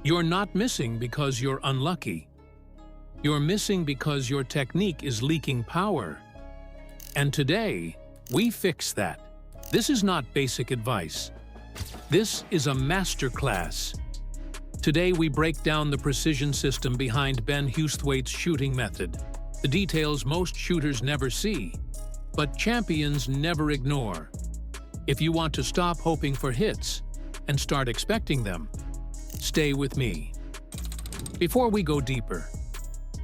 You're not missing because you're unlucky. You're missing because your technique is leaking power. And today, we fix that. This is not basic advice. This is a masterclass. Today we break down the precision system behind Ben Hustwaite's shooting method, the details most shooters never see, but champions never ignore. If you want to stop hoping for hits and start expecting them, stay with me. Before we go deeper,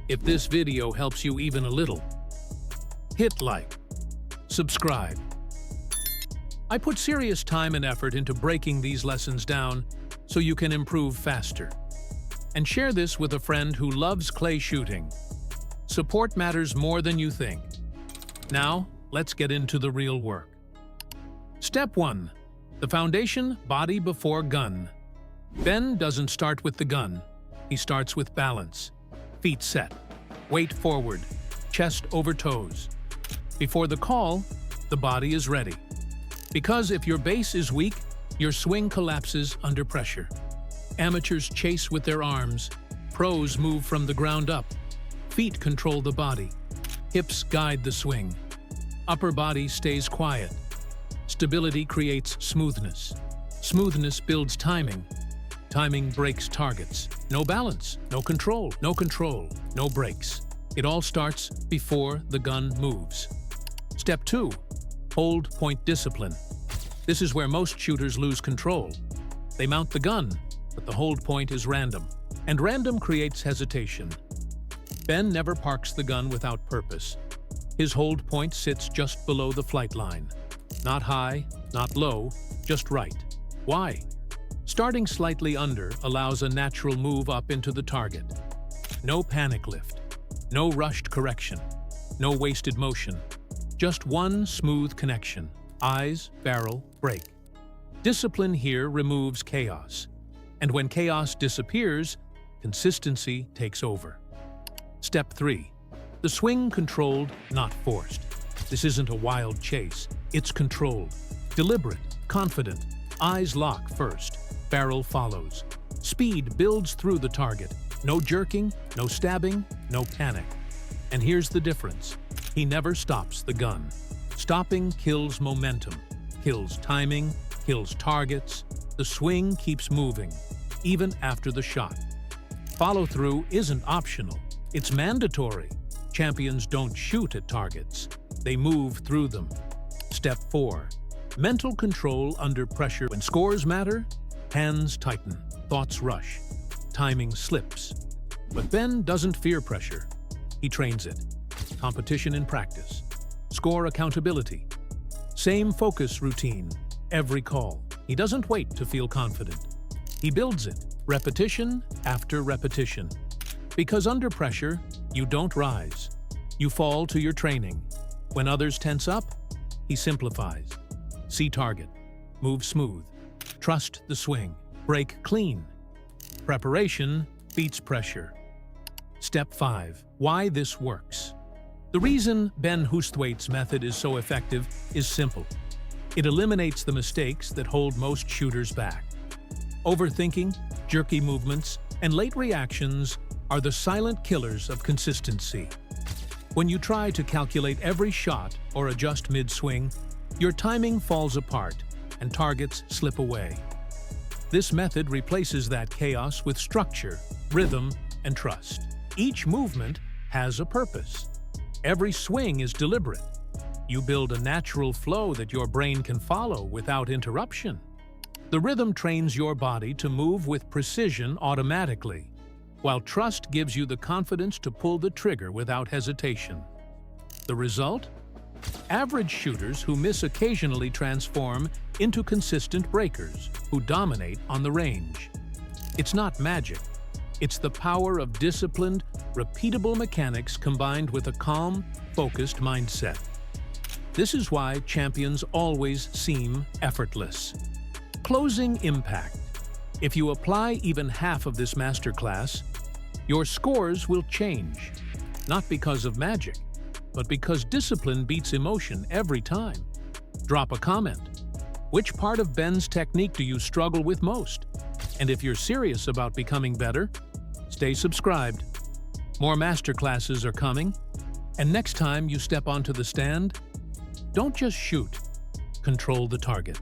if this video helps you even a little, hit like, subscribe. I put serious time and effort into breaking these lessons down so you can improve faster. And share this with a friend who loves clay shooting. Support matters more than you think. Now, let's get into the real work. Step 1. The foundation, body before gun. Ben doesn't start with the gun. He starts with balance. Feet set. Weight forward. Chest over toes. Before the call, the body is ready. Because if your base is weak, your swing collapses under pressure. Amateurs chase with their arms. Pros move from the ground up. Feet control the body. Hips guide the swing. Upper body stays quiet. Stability creates smoothness. Smoothness builds timing. Timing breaks targets. No balance, no control, no brakes. It all starts before the gun moves. Step 2. Hold point discipline. This is where most shooters lose control. They mount the gun, but the hold point is random, and random creates hesitation. Ben never parks the gun without purpose. His hold point sits just below the flight line. Not high, not low, just right. Why? Starting slightly under allows a natural move up into the target. No panic lift, no rushed correction, no wasted motion. Just one smooth connection. Eyes, barrel, break. Discipline here removes chaos. And when chaos disappears, consistency takes over. Step 3. The swing controlled, not forced. This isn't a wild chase. It's controlled. Deliberate, confident. Eyes lock first. Barrel follows. Speed builds through the target. No jerking, no stabbing, no panic. And here's the difference. He never stops the gun. Stopping kills momentum, kills timing, kills targets. The swing keeps moving, even after the shot. Follow-through isn't optional. It's mandatory. Champions don't shoot at targets. They move through them. Step 4. Mental control under pressure. When scores matter, hands tighten, thoughts rush, timing slips. But Ben doesn't fear pressure. He trains it. Competition in practice. Score accountability. Same focus routine, every call. He doesn't wait to feel confident. He builds it, repetition after repetition. Because under pressure, you don't rise. You fall to your training. When others tense up, he simplifies. See target. Move smooth. Trust the swing. Break clean. Preparation beats pressure. Step 5. Why this works. The reason Ben Hustwaite's method is so effective is simple. It eliminates the mistakes that hold most shooters back. Overthinking, jerky movements, and late reactions are the silent killers of consistency. When you try to calculate every shot or adjust mid-swing, your timing falls apart and targets slip away. This method replaces that chaos with structure, rhythm, and trust. Each movement has a purpose. Every swing is deliberate. You build a natural flow that your brain can follow without interruption. The rhythm trains your body to move with precision automatically, while trust gives you the confidence to pull the trigger without hesitation. The result? Average shooters who miss occasionally transform into consistent breakers who dominate on the range. It's not magic. It's the power of disciplined, repeatable mechanics combined with a calm, focused mindset. This is why champions always seem effortless. Closing impact. If you apply even half of this masterclass, your scores will change. Not because of magic, but because discipline beats emotion every time. Drop a comment. Which part of Ben's technique do you struggle with most? And if you're serious about becoming better, stay subscribed. More masterclasses are coming. And next time you step onto the stand, don't just shoot, control the target.